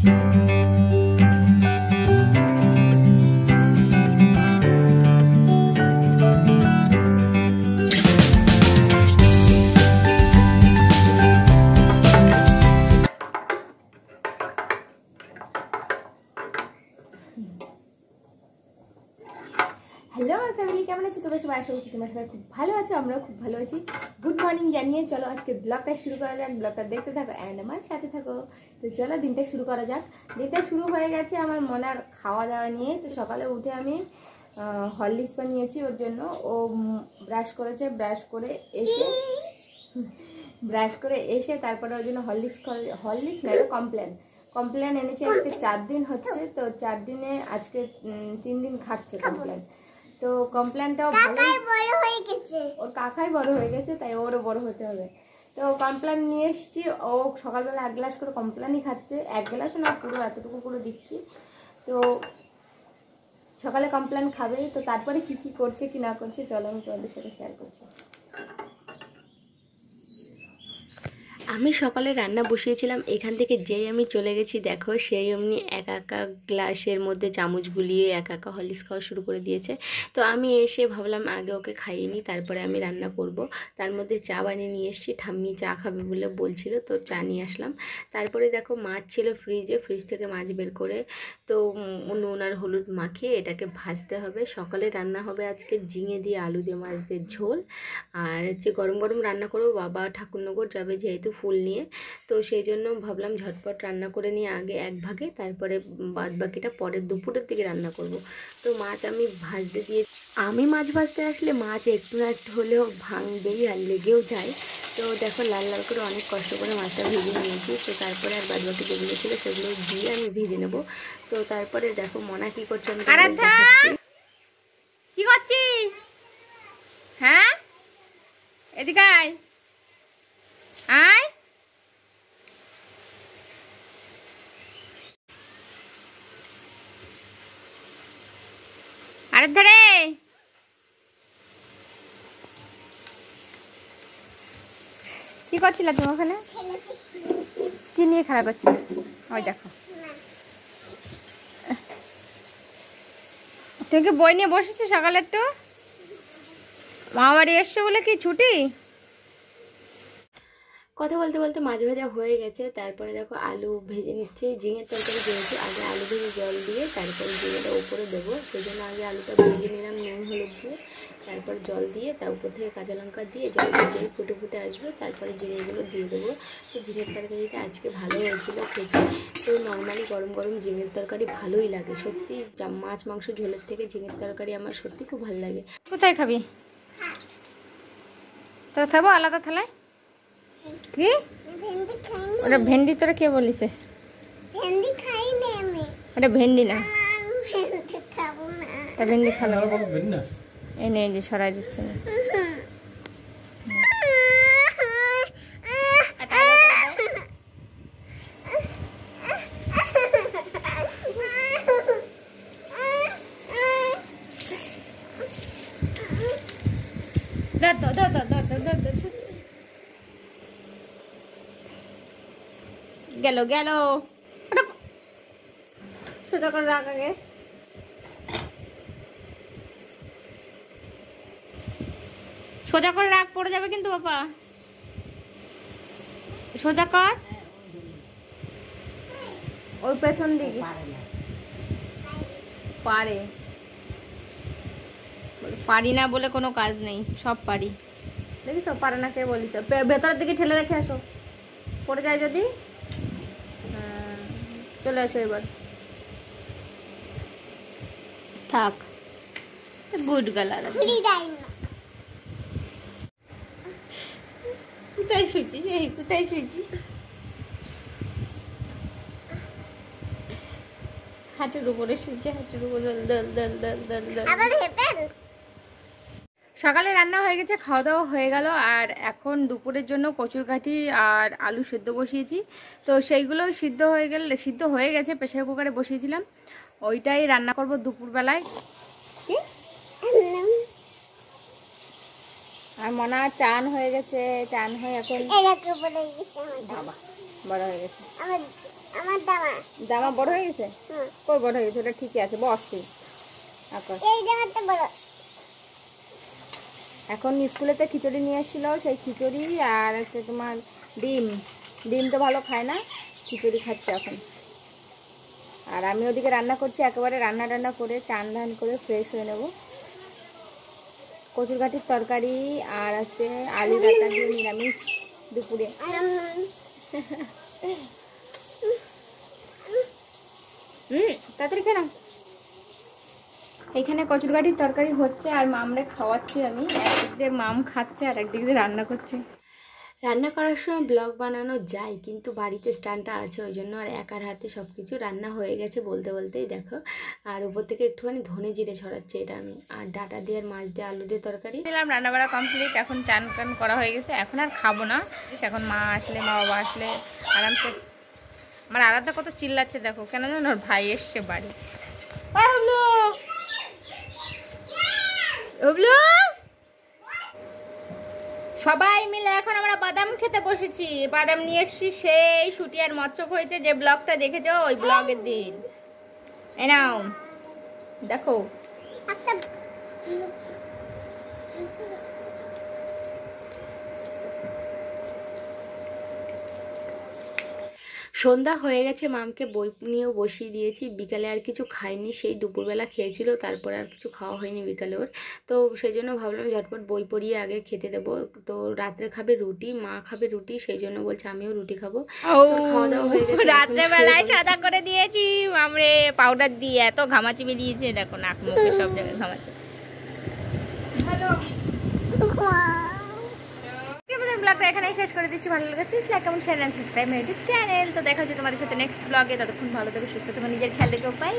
Hello আমার family, কেমন আছো তোমরা সবাই? আশা করছি তোমরা সবাই খুব ভালো আছো, আমরাও খুব ভালো আছি। গুড মর্নিং জানিয়ে চলো আজকে ব্লগটা শুরু করা যাক। ব্লগটা দেখতে থাকো অ্যান্ড আমার সাথে থাকো। তো চলো দিনটা শুরু করা যাক। দিনটা শুরু হয়ে গেছে আমার মনার খাওয়া দাওয়া নিয়ে। তো সকালে উঠে আমি হরলিক্স বানিয়েছি ওর জন্য। ও ব্রাশ করেছে, ব্রাশ করে এসে তারপরে ওর জন্য হরলিক্স না, কমপ্লেন এনেছে। আজকে 4 দিন হচ্ছে, তো 4 দিনে আজকে 3 দিন খাচ্ছে কমপ্লেন। তো কমপ্লেনটাও ভালোই বড় হয়ে গেছে, ওর কাকাই বড় হয়ে গেছে, তাই ওরও বড় হতে হবে। তো কমপ্লেন নিয়ে এসেছি। ও সকালবেলা 1 গ্লাস করে কমপ্লেনই খাচ্ছে, 1 গ্লাসও না, পুরো এতটুকু পুরো দিচ্ছি। তো সকালে কমপ্লেন খাবে। তো তারপরে কি কি করছে কি না করছে চলো আমি তোমাদের সাথে শেয়ার করছি। আমি সকালে রান্না বসিয়েছিলাম, এখান থেকে যেই আমি চলে গেছি দেখো সেই অমনি একা গ্লাসের মধ্যে চামচ গুলিয়ে একা হরলিক্স খাওয়া শুরু করে দিয়েছে। তো আমি এসে ভাবলাম আগে ওকে খাইয়ে নিই, তারপরে আমি রান্না করব। তার মধ্যে চা বানিয়ে নিয়ে এসেছি, ঠাম্মি চা খাবে বলে বলছিল, তো চা নিয়ে আসলাম। তারপরে দেখো মাছ ছিল ফ্রিজ থেকে মাছ বের করে তো নুন আর হলুদ মাখিয়ে এটাকে ভাজতে হবে। সকালে রান্না হবে আজকে ঝিঙে দিয়ে আলু দিয়ে মাছ দিয়ে ঝোল। আর হচ্ছে গরম গরম রান্না করবো, বাবা ঠাকুরনগর যাবে যেহেতু ফুল নিয়ে, তো সেই জন্য ভাবলাম ঝটপট রান্না করে নিয়ে আগে এক ভাগে, তারপরে বাদ বাকিটা পরের দুপুরের দিকে রান্না করব। তো মাছ আমি ভাজতে দিয়ে, আমি মাছ ভাজতে আসলে মাছ একটু না একটু হলেও ভাঙবেই আর লেগেও যায়। তো দেখো লাল লাল করে অনেক কষ্ট করে মাছটা ভেজে নিয়েছি। তো তারপরে আর বাদ বাকি যেগুলো ছিল সেগুলো দিয়ে আমি ভেজে নেব। তো তারপরে দেখো মনা কি করছে আমি দেখাচ্ছি। কি করছিস? হ্যাঁ, এদিকে আয়। আরে ধরে কি করছিলে তুমি ওখানে? কি নিয়ে খেলা করছিলে? ওই দেখো, তুমি কি বই নিয়ে বসেছো সকালে? একটু মামা বাড়ি এসছো বলে কি ছুটি? কথা বলতে বলতে মাছ ভাজা হয়ে গেছে। তারপরে দেখো আলু ভেজে নিচ্ছি, ঝিঙের তরকারি যেহেতু আগে আলু ভেজে জল দিয়ে তারপরে ঝিঙেটা উপরে দেবো, সেই জন্য আগে আলুটা ভেজে নিলাম নুন হলুদ দিয়ে, তারপর জল দিয়ে তার উপর থেকে কাঁচা লঙ্কা দিয়ে জল দিয়ে ফুটে আসবে, তারপরে জিরেগুলো দিয়ে দেবো। তো ঝিঙের তরকারিটা আজকে ভালো হয়েছিল খেতে। তো নর্মালি গরম গরম ঝিঙের তরকারি ভালোই লাগে সত্যি, মাছ মাংস ঝোলের থেকে ঝিঙের তরকারি আমার সত্যি খুব ভালো লাগে। কোথায় খাবি? তো খাবো আলাদা থালায়। কি ওটা ভেন্ডি? তোরা কে বলিস? ওটা ভেন্ডি না, তা ভেন্ডি খালো এনে যে সরাই দিচ্ছে না। গেল সোজা করে রাখ আগে। সোজা করে রাখ, পড়ে যাবে কিন্তু বাবা। সোজা কর, ওর পেছন দিকে পারি না বলে কোনো কাজ নেই, সব পারি। দেখিস পারে না কে বলিস? ভেতরের দিকে ঠেলে রেখে আসো, পড়ে যায় যদি। চলে আসো এবার, থাক। গুড গালার কোথায় শুয়েছিস? কোথায় শুয়েছিস? হাঁটুর উপরে শুয়েছে, হাঁটুর উপর সকালে রান্না হয়ে গেছে, খাওয়া দাওয়া হয়ে গেল। আর এখন দুপুরের জন্য কচুরকাঠি আর আলু সেদ্ধ বসিয়েছি। তো সেইগুলো সিদ্ধ হয়ে গেছে, প্রেসার কুকারে বসিয়েছিলাম, ওইটাই রান্না করব দুপুরবেলায়। কি আর মনা চান হয়ে গেছে, চান হয়ে এখন বাবা বড় হয়ে গেছে। আমার জামা জামা বড় হয়ে গেছে? কই বড় হয়ে গেছে? ওটা ঠিকই আছে, বসছি। এই জামাটা বড়। এখন স্কুলেতে খিচুড়ি নিয়ে এসেছিল, সেই খিচুড়ি আর হচ্ছে তোমার ডিম। ডিম তো ভালো খায় না, খিচুড়ি খাচ্ছে এখন। আর আমি ওদিকে রান্না করছি, একেবারে রান্না টান্না করে চান ধান করে ফ্রেশ হয়ে নেব। কচুরঘাটির তরকারি আর হচ্ছে আলু ডাঁটা দিয়ে নিরামিষ দুপুরে। তাড়াতাড়ি খেলাম। এখানে কচুরঘাটির তরকারি হচ্ছে আর মামরে খাওয়াচ্ছি আমি। একদিক দিয়ে মাম খাচ্ছে আর একদিক দিয়ে রান্না করছি। রান্না করার সময় ব্লগ বানানো যায়, কিন্তু বাড়িতে স্ট্যান্ডটা আছে, ওই জন্য আর একার হাতে সব কিছু রান্না হয়ে গেছে বলতে বলতেই দেখো। আর উপর থেকে একটুখানি ধনে জিরে ছড়াচ্ছে এটা আমি। আর ডাটা দিয়ে আর মাছ দিয়ে আলু দিয়ে তরকারি দিলাম, রান্না বাড়া কমপ্লিট। এখন চান টান করা হয়ে গেছে, এখন আর খাবো না। এখন মা আসলে, মা বাবা আসলে আরামসে। আমার আলাদা কত চিল্লাচ্ছে দেখো, কেন জানো? ওর ভাই এসছে বাড়ি। সবাই মিলে এখন আমরা বাদাম খেতে বসেছি। বাদাম নিয়ে এসছি, সেই শুটি আর মচ্ছপ হয়েছে, যে ব্লগটা দেখেছো ওই ব্লগের দিন। এই নাও দেখো। সন্ধ্যা হয়ে গেছে, মামকে বই নিয়েও বসিয়ে দিয়েছি। বিকালে আর কিছু খাইনি, সেই দুপুরবেলা খেয়েছিল, তারপরে আর কিছু খাওয়া হয়নি বিকালে ওর। তো সেই জন্য ভাবলাম ঝটপট বই পড়িয়ে আগে খেতে দেবো। তো রাত্রে খাবে রুটি, মা খাবে রুটি, সেই জন্য বলছে আমিও রুটি খাবো। খাওয়া দাওয়া হয়ে গেছে। রাত্রেবেলায় সাদা করে দিয়েছি আমরে পাউডার দিয়ে, এত ঘামাচি বেরিয়েছে দেখো, নাক মুখে সব জায়গায় ঘামাচি। ব্লগটা এখানেই শেষ করে দিচ্ছি। ভালো লাগে please like comment share and subscribe my YouTube channel. তো দেখা হচ্ছে তোমাদের সাথে নেক্সট ব্লগে। ততক্ষণ ভালো থেকো, সুস্থ থেকো, নিজের খেয়াল রেখো। বাই।